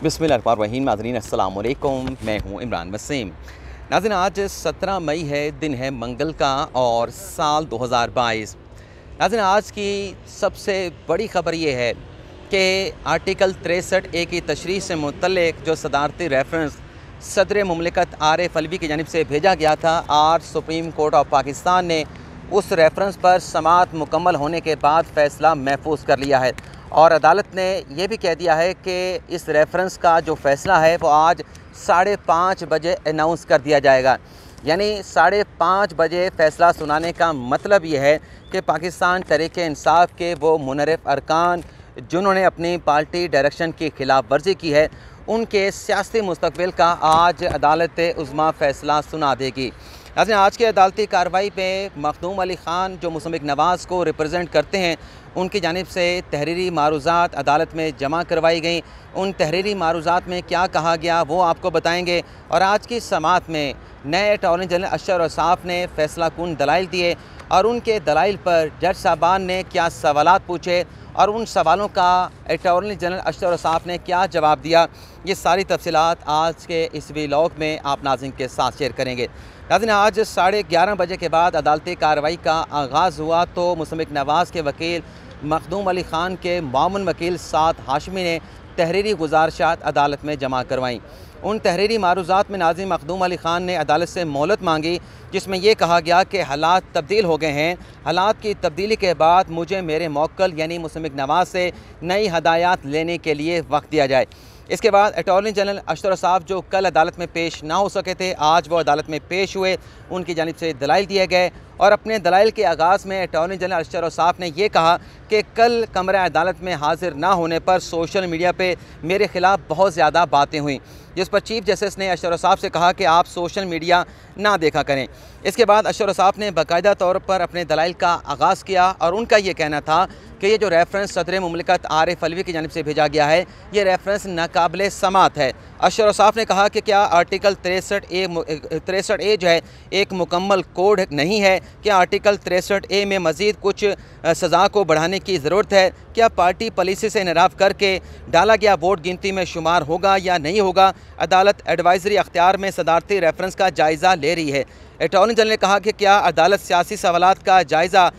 बिस्मिल्लाहिर्रहमानिर्रहीम। नाज़रीन अस्सलाम वालेकुम, मैं हूँ इमरान वसीम। नाज़रीन आज 17 मई है, दिन है मंगल का और साल 2022। नाज़रीन आज की सबसे बड़ी ख़बर ये है कि आर्टिकल 63A की तशरीह से मुतल्लिक़ जो सदारती रेफरेंस सदर मुमलिकत आरिफ अलवी की जानिब से भेजा गया था, आज सुप्रीम कोर्ट ऑफ पाकिस्तान ने उस रेफरेंस पर समाअत मुकम्मल होने के बाद फ़ैसला महफूज कर लिया है और अदालत ने यह भी कह दिया है कि इस रेफरेंस का जो फ़ैसला है वो आज 5:30 बजे अनाउंस कर दिया जाएगा। यानी 5:30 बजे फ़ैसला सुनाने का मतलब ये है कि पाकिस्तान तहरीक-ए-इंसाफ़ के वो मुनर्रिफ़ अरकान जिन्होंने अपनी पार्टी डायरेक्शन की खिलाफ वर्जी की है, उनके सियासी मुस्तक़बिल का आज अदालत उज़्मा फ़ैसला सुना देगी। आज की अदालती कार्रवाई पे मखदूम अली ख़ान जो मुसम्मिक नवाज़ को रिप्रेजेंट करते हैं, उनकी जानिब से तहरीरी मारूज़ात अदालत में जमा करवाई गई। उन तहरीरी मारूज़ात में क्या कहा गया वो आपको बताएंगे और आज की समाअत में नए अटॉर्नी जनरल अशर औसाफ ने फ़ैसला कुन दलाइल दिए और उनके दलाइल पर जज साहबान ने क्या सवालात पूछे और उन सवालों का अटॉर्नी जनरल अशर औसाफ ने क्या जवाब दिया, ये सारी तफसीलात आज के इस व्लॉग में आप नाज़रीन के साथ शेयर करेंगे। नाज़रीन आज 11:30 बजे के बाद अदालती कार्रवाई का आगाज़ हुआ तो मुसम्मिक नवाज़ के वकील मखदूम अली ख़ान के मामून वकील साद हाशमी ने तहरीरी गुजारिशात अदालत में जमा करवाईं। उन तहरीरी मारूज़ात में नाज़िम मखदूम अली ख़ान ने अदालत से मोहलत मांगी, जिसमें यह कहा गया कि हालात तब्दील हो गए हैं। हालात की तब्दीली के बाद मुझे मेरे मौक्कल यानी मुसम्मिक नवाज़ से नई हदायत लेने के लिए वक्त दिया जाए। इसके बाद अटॉर्नी जनरल अशर औसाफ जो कल अदालत में पेश ना हो सके थे, आज वो अदालत में पेश हुए। उनकी जानिब से दलाइल दिए गए और अपने दलाइल के आगाज़ में अटॉर्नी जनरल अशर औसाफ ने यह कहा कि कल कमरा अदालत में हाजिर ना होने पर सोशल मीडिया पे मेरे ख़िलाफ़ बहुत ज़्यादा बातें हुई, जिस पर चीफ जस्टिस ने अशर औसाफ से कहा कि आप सोशल मीडिया ना देखा करें। इसके बाद अशर औसाफ ने बाकायदा तौर पर अपने दलाइल का आगाज़ किया और उनका ये कहना था कि ये जो रेफरेंस सदर मुमलिकत आरिफ अलवी की जानिब से भेजा गया है, ये रेफरेंस नाकाबिले समाअत है। अशर औसाफ ने कहा कि क्या आर्टिकल 63A जो है एक मुकम्मल कोड नहीं है? क्या आर्टिकल 63A में मज़ीद कुछ सज़ा को बढ़ाने की ज़रूरत है? क्या पार्टी पॉलिसी से इनराफ करके डाला गया वोट गिनती में शुमार होगा या नहीं होगा? अदालत एडवाइजरी अख्तियार में सदारती रेफरेंस का जायज़ा ले रही है। अटॉर्नी जनरल ने कहा कि क्या अदालत सियासी सवालात का जायज़ा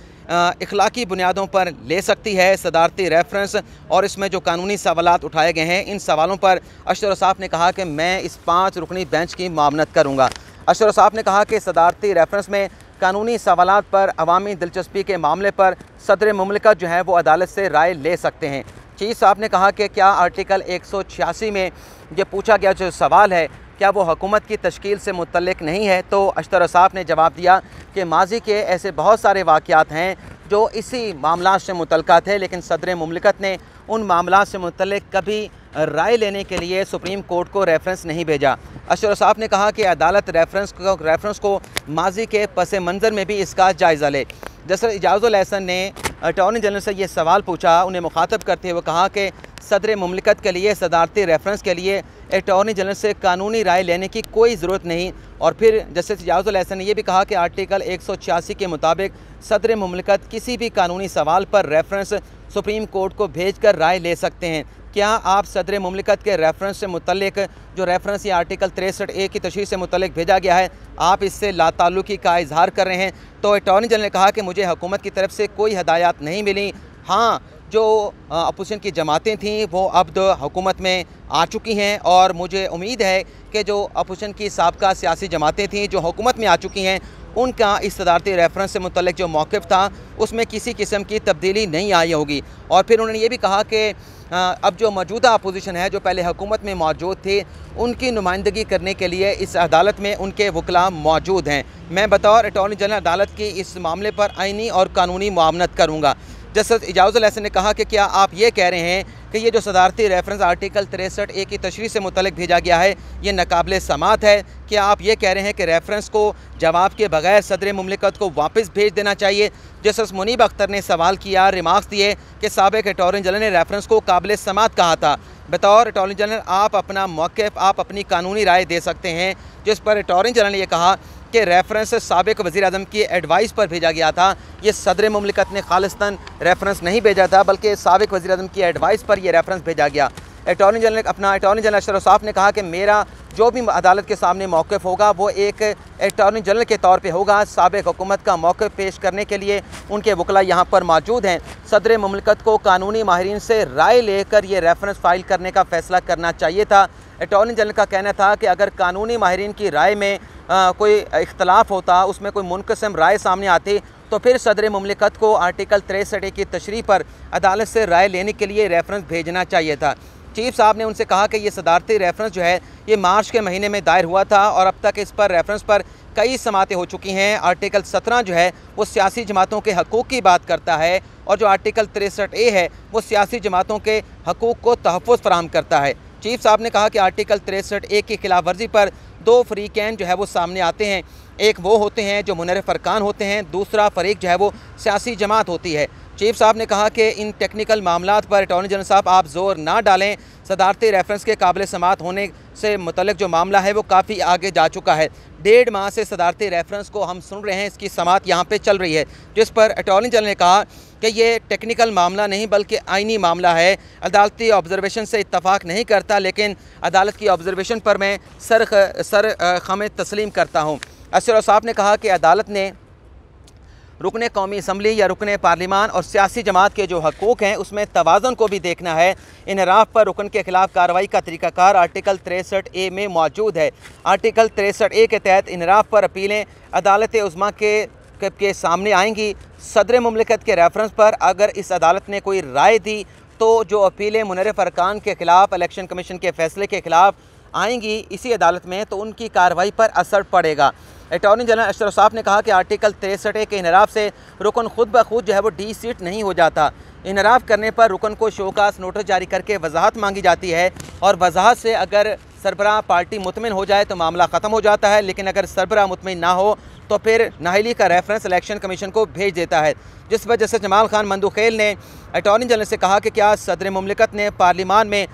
इखलाकी बुनियादों पर ले सकती है? सदारती रेफरेंस और इसमें जो कानूनी सवालात उठाए गए हैं, इन सवालों पर अशर औसाफ ने कहा कि मैं इस 5 रुकनी बेंच की मामनत करूँगा। अशर औसाफ ने कहा कि सदारती रेफरेंस में कानूनी सवालात पर अवामी दिलचस्पी के मामले पर सदर मुमलिकत जो है वो अदालत से राय ले सकते हैं। चीफ साहब ने कहा कि क्या आर्टिकल 186 में ये पूछा गया जो सवाल है, क्या वो हुकूमत की तश्कील से मुतल्लिक़ नहीं है? तो अशर औसाफ ने जवाब दिया कि माजी के ऐसे बहुत सारे वाक़यात हैं जो इसी मामला से मुतल्लिक़ थे, लेकिन सदर मुमलिकत ने उन मामला से मुतल्लिक़ कभी राय लेने के लिए सुप्रीम कोर्ट को रेफरेंस नहीं भेजा। अशर औसाफ ने कहा कि अदालत रेफरेंस को माजी के पस मंज़र में भी इसका जायज़ा ले। जस्टिस इजाज़ुल एहसन ने अटॉर्नी जनरल से ये सवाल पूछा, उन्हें मुखातब करते हुए कहा कि सदर मुमलिकत के लिए सदारती रेफरेंस के लिए अटॉर्नी जनरल से कानूनी राय लेने की कोई ज़रूरत नहीं। और फिर जस्टिस इजाज़ुल एहसन ने यह भी कहा कि आर्टिकल 186 के मुताबिक सदर मुमलिकत किसी भी कानूनी सवाल पर रेफरेंस सुप्रीम कोर्ट को भेज कर राय ले सकते हैं। क्या आप सदर मुमलिकत के रेफरेंस से मुतल्लिक़ जो रेफरेंस या आर्टिकल 63A की तशरीह से मुतल्लिक़ भेजा गया है, आप इससे लाताल्लुकी का इजहार कर रहे हैं? तो अटॉर्नी जनरल ने कहा कि मुझे हुकूमत की तरफ से कोई हदायत नहीं मिली। हाँ, जो अपोजिशन की जमातें थीं वो अब हुकूमत में आ चुकी हैं और मुझे उम्मीद है कि जो अपोजिशन की साबका सियासी जमातें थीं जो हुकूमत में आ चुकी हैं, उनका इस सदारती रेफरेंस से मुतल्लिक़ जो मौक़िफ़ था उसमें किसी किस्म की तब्दीली नहीं आई होगी। और फिर उन्होंने ये भी कहा कि अब जो मौजूदा अपोजिशन है जो पहले हुकूमत में मौजूद थी, उनकी नुमाइंदगी करने के लिए इस अदालत में उनके वकला मौजूद हैं। मैं बतौर अटॉर्नी जनरल अदालत की इस मामले पर आइनी और कानूनी मुआवनत करूँगा। जस्टिस इजाज़ुल एहसन ने कहा कि क्या आप ये कह रहे हैं कि ये जो सदारती रेफरेंस आर्टिकल 63A की तशरीह से मुतल्लिक़ भेजा गया है, ये नाकाबिले समाअत है? क्या आप ये कह रहे हैं कि रेफरेंस को जवाब के बगैर सदर मुमलिकत को वापस भेज देना चाहिए? जस्टिस मुनीब अख्तर ने सवाल किया, रिमार्क्स दिए कि साबिक़ अटॉर्नी जनरल ने रेफरेंस को काबिले समाअत कहा था। बतौर अटॉर्नी जनरल आप अपना मौक़िफ़, आप अपनी कानूनी राय दे सकते हैं, जिस पर अटॉर्नी जनरल ने यह कहा कि रेफरेंस साबिक़ वज़ीर आज़म की एडवाइस पर भेजा गया था। ये सदर मुमलिकत ने खालिस्तन रेफरेंस नहीं भेजा था, बल्कि साबिक़ वज़ीर आज़म की एडवाइस पर यह रेफरेंस भेजा गया। अटॉर्नी जनरल अशरफ साहब ने कहा कि मेरा जो भी अदालत के सामने मौक़िफ़ होगा वो एक अटॉर्नी जनरल के तौर पे होगा। साबिक़ हुकूमत का मौक़िफ़ पेश करने के लिए उनके वकला यहाँ पर मौजूद हैं। सदर मुमलिकत को कानूनी माहिरीन से राय लेकर ये रेफरेंस फ़ाइल करने का फ़ैसला करना चाहिए था। अटॉर्नी जनरल का कहना था कि अगर कानूनी माहिरीन की राय में कोई इख्तलाफ होता, उसमें कोई मुनक़सिम राय सामने आती, तो फिर सदर मुमलिकत को आर्टिकल 63A की तशरीह पर अदालत से राय लेने के लिए रेफरेंस भेजना चाहिए था। चीफ साहब ने उनसे कहा कि ये सदारती रेफरेंस जो है ये मार्च के महीने में दायर हुआ था और अब तक इस पर रेफरेंस पर कई समातें हो चुकी हैं। आर्टिकल 17 जो है वो सियासी जमातों के हकूक़ की बात करता है और जो आर्टिकल 63A है वो सियासी जमातों के हकूक़ को तहफ़्फ़ुज़ फराहम करता है। चीफ साहब ने कहा कि आर्टिकल 63A की खिलाफ वर्जी पर दो फरीक़ैन जो है वो सामने आते हैं। एक वो होते हैं जो मुनरफ़ अरकान होते हैं, दूसरा फ़रीक़ जो है वो सियासी जमात होती है। चीफ साहब ने कहा कि इन टेक्निकल मामलात पर अटॉर्नी जनरल साहब आप ज़ोर ना डालें। सदारती रेफरेंस के काबिल समात होने से मुतल्लिक़ जो मामला है वो काफ़ी आगे जा चुका है। 1.5 माह से सदारती रेफरेंस को हम सुन रहे हैं, इसकी समात यहाँ पे चल रही है, जिस पर अटॉर्नी जनरल ने कहा कि ये टेक्निकल मामला नहीं बल्कि आइनी मामला है। अदालती ऑब्जर्वेशन से इत्तफाक नहीं करता, लेकिन अदालत की ऑब्जर्वेशन पर मैं सर खम तस्लीम करता हूँ। अशरफ साहब ने कहा कि अदालत ने रुकने कौमी असम्बली या रुकने पार्लिमान और सियासी जमात के जो हकूक़ हैं उसमें तवाज़ुन को भी देखना है। इनहराफ पर रुकन के ख़िलाफ़ कार्रवाई का तरीक़ाकार आर्टिकल 63A में मौजूद है। आर्टिकल 63A के तहत इनहराफ पर अपीलें अदालत उज़्मा के सामने आएंगी। सदर मुमलिकत के रेफरेंस पर अगर इस अदालत ने कोई राय दी तो जो अपीलें मुनरफ़ अरकान के ख़िलाफ़, इलेक्शन कमीशन के फ़ैसले के ख़िलाफ़ आएंगी इसी अदालत में, तो उनकी कार्रवाई पर असर पड़ेगा। अटॉर्नी जनरल अशरफ साहब ने कहा कि आर्टिकल 63A के इनहराफ से रुकन खुद ब खुद जो है वो डी सीट नहीं हो जाता। इनहराफ करने पर रुकन को शोकास नोटिस जारी करके वजाहत मांगी जाती है और वजाहत से अगर सरबराह पार्टी मुतमिन हो जाए तो मामला ख़त्म हो जाता है, लेकिन अगर सरबराह मुतमिन ना हो तो फिर नाहली का रेफरेंस इलेक्शन कमीशन को भेज देता है। जिस वजह से जमाल खान मंदूखेल ने अटॉर्नी जनरल से कहा कि क्या सदर मुमलिकत ने पार्लिमान में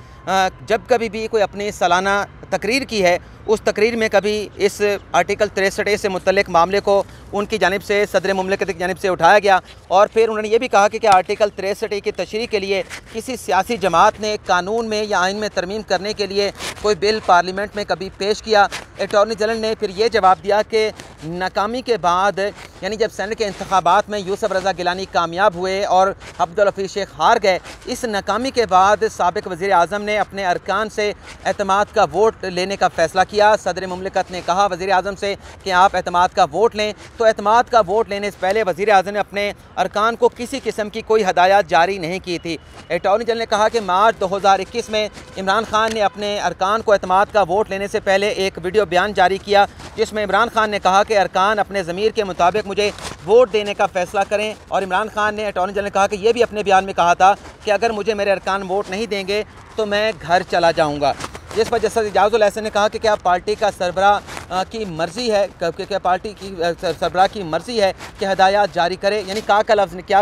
जब कभी भी कोई अपनी सालाना तकरीर की है उस तकरीर में कभी इस आर्टिकल 63A से मुतल्लिक़ मामले को उनकी जानिब से, सदर मुमलिकत की जानिब से उठाया गया। और फिर उन्होंने ये भी कहा कि क्या आर्टिकल 63A की तशरीह के लिए किसी सियासी जमात ने कानून में या आइन में तरमीम करने के लिए कोई बिल पार्लियामेंट में कभी पेश किया। अटॉर्नी जनरल ने फिर ये जवाब दिया कि नाकामी के बाद, यानी जब सेनेट के इंतखाबात में यूसुफ रज़ा गिलानी कामयाब हुए और अब्दुल हफीज़ शेख हार गए, इस नाकामी के बाद साबिक़ वज़ीर आज़म ने अपने अरकान से एतमाद का वोट लेने का फ़ैसला किया। सदर मुमलिकत ने कहा वज़ीर आज़म से कि आप एतमाद का वोट लें, तो एतमाद का वोट लेने से पहले वज़ीर आज़म ने अपने अरकान को किसी किस्म की कोई हदायत जारी नहीं की थी। अटॉर्नी जनरल ने कहा कि मार्च 2021 में इमरान खान ने अपने अरकान को एतमाद का वोट लेने से पहले एक वीडियो बयान जारी किया, जिसमें इमरान खान ने कहा कि अरकान अपने ज़मीर के मुताबिक मुझे वोट देने का फ़ैसला करें। और इमरान खान ने, अटॉर्नी जनरल ने कहा कि यह भी अपने बयान में कहा था कि अगर मुझे मेरे अरकान वोट नहीं देंगे तो मैं घर चला जाऊँगा। जिस पर जस्टिस इजाज़ुल एहसन ने कहा कि क्या पार्टी का सरबराह की मर्ज़ी है, क्या पार्टी की सरबराह की मर्ज़ी है कि हदायत जारी करे, यानी क्या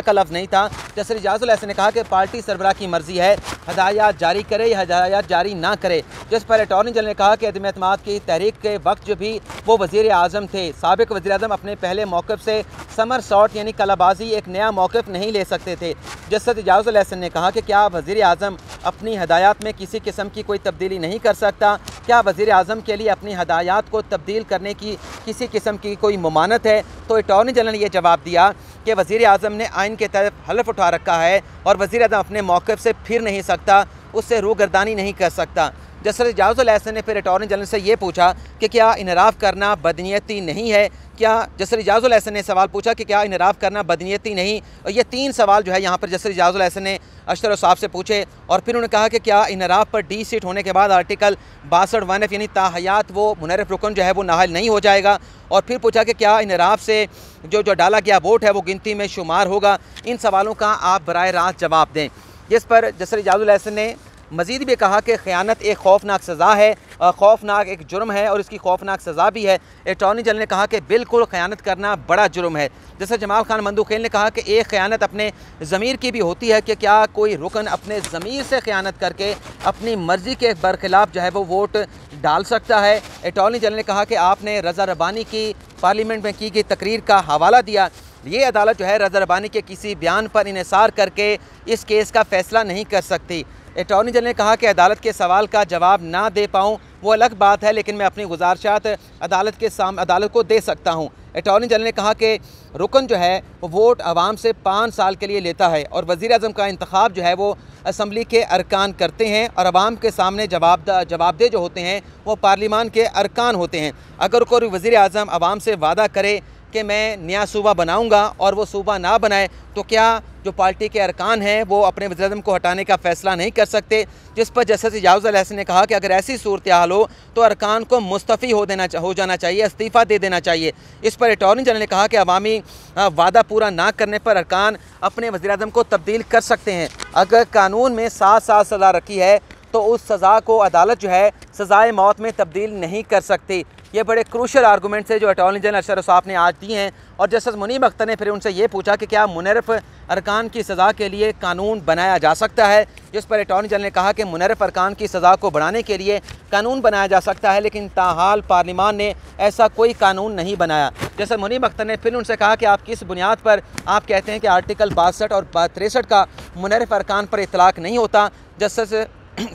का लफ्ज़ नहीं था। जस्टिस इजाज़ुल एहसन ने कहा कि पार्टी सरबराह की मर्ज़ी है हदायत जारी करे या हदायत जारी ना करे। जिस पर अटॉर्नी जनरल ने कहा कि अदम एतमाद की तहरीक के वक्त जो भी वो वज़ीर आज़म थे, साबिक़ वज़ीर आज़म अपने पहले मौक़िफ़ से समर सॉट यानी कलाबाजी एक नया मौक़िफ़ नहीं ले सकते थे। जस्टिस इजाज़ुल एहसन ने कहा कि क्या वज़ीर आज़म अपनी हदायत में किसी किस्म की कोई तब्दीली नहीं कर सकता? क्या वज़ीर आज़म के लिए अपनी हदायत को तब्दील करने की किसी किस्म की कोई मुमानत है? तो अटॉर्नी जनरल ने यह जवाब दिया कि वज़ीर आज़म ने आइन के तहत हलफ उठा रखा है और वज़ीर आज़म अपने मौक़िफ़ से फिर नहीं सकता, उससे रूगर्दानी नहीं कर सकता। जस्टिस इजाज़ुल एहसन ने फिर अटॉर्नी जनरल से ये पूछा कि क्या इनहराफ करना बदनीयती नहीं है? क्या जस्टिस इजाज़ुल एहसन ने सवाल पूछा कि क्या इनहराफ करना बदनीयती नहीं? और ये 3 सवाल जो है यहाँ पर जस्टिस इजाज़ुल एहसन ने अशरफ साहब से पूछे। और फिर उन्होंने कहा कि क्या इनहराफ पर डी सीट होने के बाद आर्टिकल 62(1)(f) यानी ताहयात वो मुनरफ़ रुकन जो है वो नाहल नहीं हो जाएगा। और फिर पूछा कि क्या इनहराफ से जो डाला गया वोट है वो गिनती में शुमार होगा। इन सवालों का आप बराह रास्त जवाब दें। जिस पर जस्टिस इजाज़ुल एहसन ने मज़ीद भी कहा कि ख़यानत एक खौफनाक सज़ा है, खौफनाक एक जुर्म है और इसकी खौफनाक सज़ा भी है। अटॉर्नी जनरल ने कहा कि बिल्कुल ख़यानत करना बड़ा जुर्म है। जैसे जमाल खान मंदूखेल ने कहा कि एक ख़यानत अपने ज़मीर की भी होती है कि क्या कोई रुकन अपने ज़मीर से ख़यानत करके अपनी मर्ज़ी के बरखिलाफ़ जो है वो वोट डाल सकता है। अटॉर्नी जनरल ने कहा कि आपने रज़ा रब्बानी की पार्लियामेंट में की गई तकरीर का हवाला दिया। ये अदालत जो है रज़ा रब्बानी के किसी बयान पर इन्हिसार करके इस केस का फ़ैसला नहीं कर सकती। अटॉर्नी जनरल ने कहा कि अदालत के सवाल का जवाब ना दे पाऊँ वो अलग बात है, लेकिन मैं अपनी गुजारिशात अदालत को दे सकता हूँ। अटॉर्नी जनरल ने कहा कि रुकन जो है वो वोट आवाम से 5 साल के लिए लेता है और वज़ीर आज़म का इंतखाब जो है वो असम्बली के अरकान करते हैं और आवाम के सामने जवाबदेह जो होते हैं वो पार्लिमान के अरकान होते हैं। अगर कोई वज़ीर आज़म आवाम से वादा करे कि मैं नया सूबा बनाऊंगा और वो सूबा ना बनाए तो क्या जो पार्टी के अरकान हैं वो अपने वज़ीर आज़म को हटाने का फ़ैसला नहीं कर सकते, जिस पर जस्टिस एजाज़ अल एहसन ने कहा कि अगर ऐसी सूरत हाल हो तो अरकान को मुस्तफ़ी हो जाना चाहिए, इस्तीफ़ा दे देना चाहिए। इस पर अटॉर्नी जनरल ने कहा कि अवामी वादा पूरा ना करने पर अरकान अपने वज़ीर आज़म को तब्दील कर सकते हैं। अगर कानून में 7 साल सज़ा रखी है तो उस सज़ा को अदालत जो है सज़ाए मौत में तब्दील नहीं कर सकती। ये बड़े क्रूशल आर्गूमेंट्स है जो अटॉर्नी जनरल अशरफ साहब ने आज दिए हैं। और जस्टिस मुनीब अख्तर ने फिर उनसे ये पूछा कि क्या मुनर्रफ अरकान की सज़ा के लिए कानून बनाया जा सकता है, जिस पर अटॉर्नी जनरल ने कहा कि मुनर्रफ अरकान की सज़ा को बढ़ाने के लिए कानून बनाया जा सकता है, लेकिन ताहाल पार्लिमान ने ऐसा कोई कानून नहीं बनाया। जैसे मुनीब अख्तर ने फिर उनसे कहा कि आप किस बुनियाद पर आप कहते हैं कि आर्टिकल 62 और 63 का मुनर्रफ अरकान पर इतलाक़ नहीं होता। जस्टिस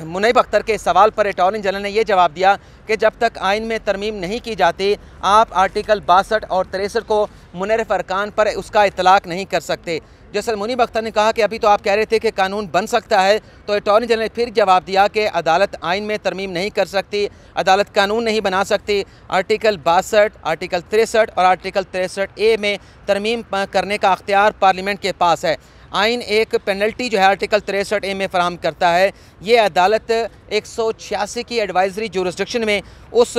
मुनीब अख्तर के सवाल पर अटॉर्नी जनरल ने यह जवाब दिया कि जब तक आइन में तरमीम नहीं की जाती आप आर्टिकल 62 और 63 को मुनर्रफ अरकान पर उसका इतलाक़ नहीं कर सकते। जैसे मुनीब अख्तर ने कहा कि अभी तो आप कह रहे थे कि कानून बन सकता है, तो अटॉर्नी जनरल ने फिर जवाब दिया कि अदालत आइन में तरमीम नहीं कर सकती, अदालत कानून नहीं बना सकती। आर्टिकल 62, आर्टिकल 63 और आर्टिकल 63A में तरमीम करने का अख्तियार पार्लियामेंट के पास है। आइन एक पेनल्टी जो है आर्टिकल 63A में फ़राहम करता है। ये अदालत 186 की एडवाइजरी जुरिस्डिक्शन में उस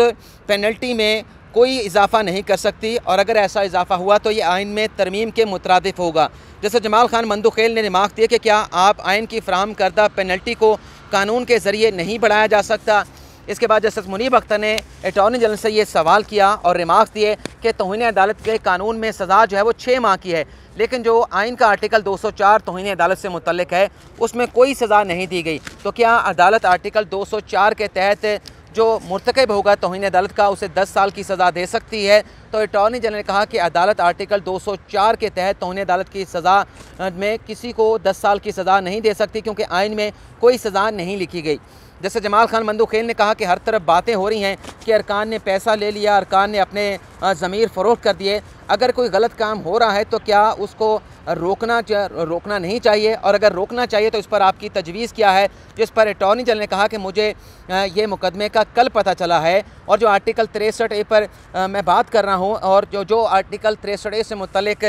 पेनल्टी में कोई इजाफ़ा नहीं कर सकती, और अगर ऐसा इजाफ़ा हुआ तो ये आइन में तरमीम के मुतरादिफ होगा। जैसे जमाल खान मंदुखेल ने रिमार्क दिया कि क्या आप आइन की फ़राहम करदा पेनल्टी को कानून के ज़रिए नहीं बढ़ाया जा सकता। इसके बाद जस्टिस मुनीब अख्तर ने अटॉर्नी जनरल से ये सवाल किया और रिमार्क्स दिए कि तौहीन अदालत के कानून में सज़ा जो है वो 6 माह की है, लेकिन जो आइन का आर्टिकल 204 तौहीन अदालत से मुतल्लिक है उसमें कोई सज़ा नहीं दी गई। तो क्या अदालत आर्टिकल 204 के तहत जो मुर्तकब होगा तौहीन अदालत का उसे 10 साल की सज़ा दे सकती है? तो अटॉर्नी जनरल ने कहा कि अदालत आर्टिकल 204 के तहत तौहीन अदालत की सज़ा में किसी को 10 साल की सज़ा नहीं दे सकती, क्योंकि आइन में कोई सज़ा नहीं लिखी गई। जैसे जमाल खान मंदुखेल ने कहा कि हर तरफ बातें हो रही हैं कि अरकान ने पैसा ले लिया, अरकान ने अपने ज़मीर फ़रोख्त कर दिए। अगर कोई गलत काम हो रहा है तो क्या उसको रोकना नहीं चाहिए, और अगर रोकना चाहिए तो इस पर आपकी तजवीज़ क्या है? जिस पर अटॉर्नी जनरल ने कहा कि मुझे ये मुकदमे का कल पता चला है, और जो आर्टिकल 63A पर मैं बात कर रहा हूँ, और जो आर्टिकल 63A से मुतल्लिक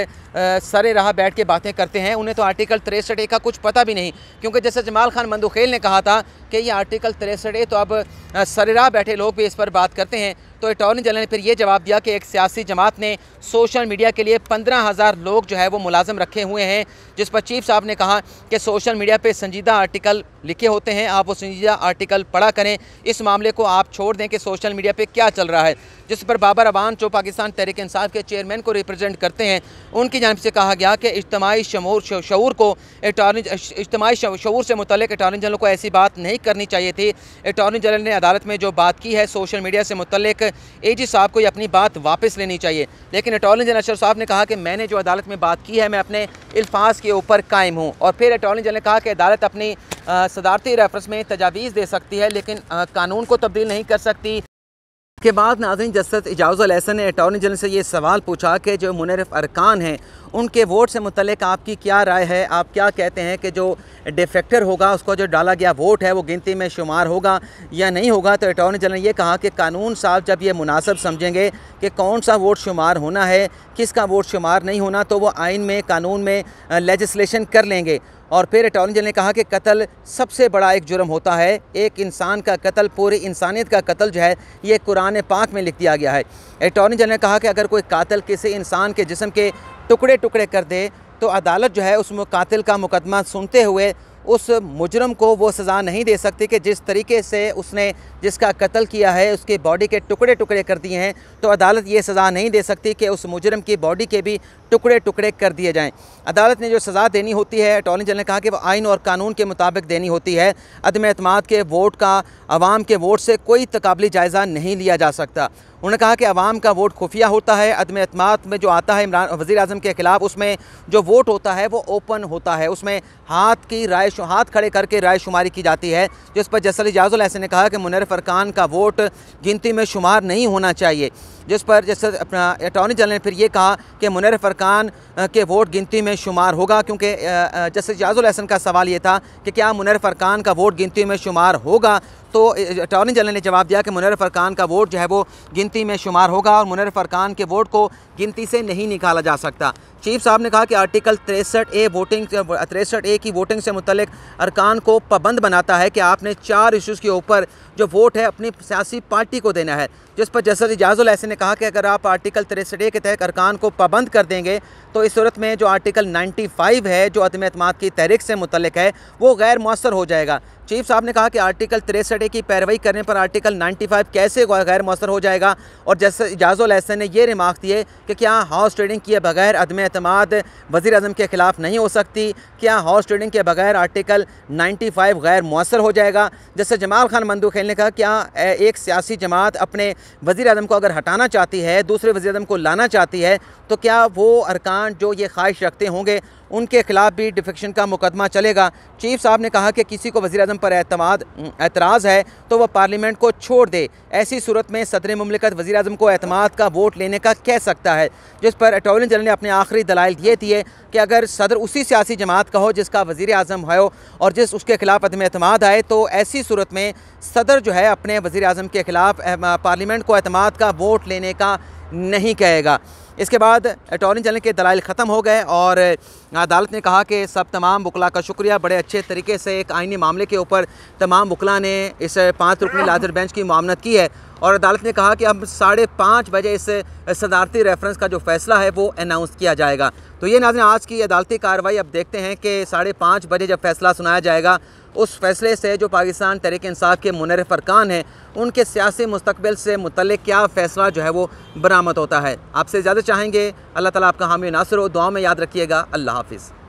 सरे राह बैठ के बातें करते हैं उन्हें तो आर्टिकल 63A का कुछ पता भी नहीं, क्योंकि जैसे जमाल खान मंदुखेल ने कहा था कि ये आर्टिकल 63A तो अब सरे राह बैठे लोग भी इस पर बात करते हैं। तो अटॉर्नी जनरल ने फिर ये जवाब दिया कि एक सियासी जमात ने सोशल मीडिया के लिए 15,000 लोग जो है वो मुलाजिम रखे हुए हैं, जिस पर चीफ साहब ने कहा कि सोशल मीडिया पे संजीदा आर्टिकल लिखे होते हैं, आप वो संजीदा आर्टिकल पढ़ा करें, इस मामले को आप छोड़ दें कि सोशल मीडिया पे क्या चल रहा है। जिस पर बाबर अवान जो पाकिस्तान तहरीक इंसाफ के चेयरमैन को रिप्रेजेंट करते हैं, उनकी जानिब से कहा गया कि इज्तिमाई शऊर से मुतल्लिक अटॉर्नी जनरल को ऐसी बात नहीं करनी चाहिए थी। अटॉर्नी जनरल ने अदालत में जो बात की है सोशल मीडिया से मुतल्लिक, AG साहब को अपनी बात वापस लेनी चाहिए। लेकिन अटॉर्नी जनरल अशरफ साहब ने कहा कि मैंने जो अदालत में बात की है मैं अपने अल्फाज के ऊपर कायम हूँ। और फिर अटॉर्नी जनरल ने कहा कि अदालत अपनी सदारती रेफरेंस में तजावीज़ दे सकती है, लेकिन कानून को तब्दील नहीं कर सकती। के बाद नाज़रीन जस्टिस एजाज़ अल एहसन ने अटॉर्नी जनरल से ये सवाल पूछा कि जो मुनर्रफ अरकान हैं उनके वोट से मुतल्लिक आपकी क्या राय है? आप क्या कहते हैं कि जो डिफेक्टर होगा उसको जो डाला गया वोट है वो गिनती में शुमार होगा या नहीं होगा? तो अटॉर्नी जनरल ने ये कहा कि कानून साहब जब ये मुनासिब समझेंगे कि कौन सा वोट शुमार होना है, किसका वोट शुमार नहीं होना, तो वो आइन में कानून में लेजिस्लेशन कर लेंगे। और फिर अटॉर्नी जनरल ने कहा कि कत्ल सबसे बड़ा एक जुर्म होता है, एक इंसान का कत्ल, पूरी इंसानियत का कत्ल जो है ये कुरान पाक में लिख दिया गया है। अटॉर्नी जनरल ने कहा कि अगर कोई कातिल किसी इंसान के जिस्म के टुकड़े टुकड़े कर दे तो अदालत जो है उस कातिल का मुकदमा सुनते हुए उस मुजरम को वो सज़ा नहीं दे सकती कि जिस तरीके से उसने जिसका कत्ल किया है उसके बॉडी के टुकड़े टुकड़े कर दिए हैं, तो अदालत ये सज़ा नहीं दे सकती कि उस मुजरम की बॉडी के भी टुकड़े टुकड़े कर दिए जाएं। अदालत ने जो सज़ा देनी होती है, अटॉर्नी जनरल ने कहा कि वो आइन और कानून के मुताबिक देनी होती है। अदम एतमाद के वोट का आवाम के वोट से कोई तकाबली जायज़ा नहीं लिया जा सकता। उन्होंने कहा कि अवाम का वोट खुफिया होता है, अदम एतमाद में जो आता है इमरान वज़ीर आज़म के ख़िलाफ़, उसमें जो वोट होता है वो ओपन होता है, उसमें हाथ खड़े करके राय शुमारी की जाती है, जिस पर जस्टिस इजाज़ुल अहसन ने कहा कि मुनव्वर फ़रकान का वोट गिनती में शुमार नहीं होना चाहिए, जिस पर जस्टिस अपना अटॉर्नी जनरल ने फिर ये कहा कि मुनव्वर फ़रकान के वोट गिनती में शुमार होगा, क्योंकि जस्टिस इजाज़ुल अहसन का सवाल ये था कि क्या मुनव्वर फ़रकान का वोट गिनती में शुमार होगा, तो अटॉर्नी जनरल ने जवाब दिया कि मुनव्वर फ़रकान का वोट जो है वो गिनती में शुमार होगा और मुनव्वर फ़रकान के वोट को गिनती से नहीं निकाला जा सकता। चीफ साहब ने कहा कि आर्टिकल 63A की वोटिंग से मुतल्लिक अरकान को पाबंद बनाता है कि आपने 4 इशूज़ के ऊपर जो वोट है अपनी सियासी पार्टी को देना है, जिस पर जस्टिस इजाज़ुल अहसन ने कहा कि अगर आप आर्टिकल 63A के तहत अरकान को पाबंद कर देंगे तो इस सूरत में जो आर्टिकल 95 है जो अदम एतमाद की तहरीक से मुतल्लिक है वो गैर मौसर हो जाएगा। चीफ साहब ने कहा कि आर्टिकल 63A की पैरवी करने पर आर्टिकल 95 कैसे गैर मौसर हो जाएगा, और जस्टिस इजाज़ुल अहसन ने ये रिमार्क दिए कि क्या हाउस ट्रेडिंग किए बगैर अदम एतमाद वज़ीर आज़म के ख़िलाफ़ नहीं हो सकती, क्या हाउस ट्रेडिंग के बगैर आर्टिकल 95 गैर मौसर हो जाएगा। जैसे जमाल खान मंदूखेल ने कहा क्या एक सियासी जमात अपने वज़ीर आज़म को अगर हटाना चाहती है, दूसरे वज़ीर आज़म को लाना चाहती है, तो क्या वो अरकान जो ये ख्वाहिश रखते होंगे उनके खिलाफ भी डिफेक्शन का मुकदमा चलेगा। चीफ साहब ने कहा कि किसी को वज़ीर आज़म पर एतराज़ है तो वह पार्लियामेंट को छोड़ दे, ऐसी सूरत में सदर मुमलिकत वज़ीर आज़म को एतमाद का वोट लेने का कह सकता है, जिस पर अटॉर्नी जनरल ने अपने आखिरी दलाइल ये दिए कि अगर सदर उसी सियासी जमात का हो जिसका वज़ीर आज़म हो और जिस उसके खिलाफ अदम एतमाद आए, तो ऐसी सूरत में सदर जो है अपने वज़ीर आज़म के ख़िलाफ़ पार्लियामेंट को एतमाद का वोट लेने का नहीं कहेगा। इसके बाद अटॉर्नी जनरल के दलाइल ख़त्म हो गए और अदालत ने कहा कि तमाम वकला का शुक्रिया, बड़े अच्छे तरीके से एक आइनी मामले के ऊपर तमाम वकला ने इस 5 रुकनी लाजर बेंच की मुआवनत की है, और अदालत ने कहा कि अब 5:30 बजे इस सदारती रेफरेंस का जो फ़ैसला है वो अनाउंस किया जाएगा। तो ये नाज़रीन आज की अदालती कार्रवाई, अब देखते हैं कि 5:30 बजे जब फ़ैसला सुनाया जाएगा उस फैसले से जो पाकिस्तान तहरीक इंसाफ के मुनव्वर फ़रकान हैं उनके सियासी मुस्तकबिल से मुतल्लिक क्या फ़ैसला जो है वो बरामद होता है। आपसे ज़्यादा चाहेंगे अल्लाह ताला आपका हामी नासिर हो, दुआ में याद रखिएगा। अल्लाह हाफ़िज़।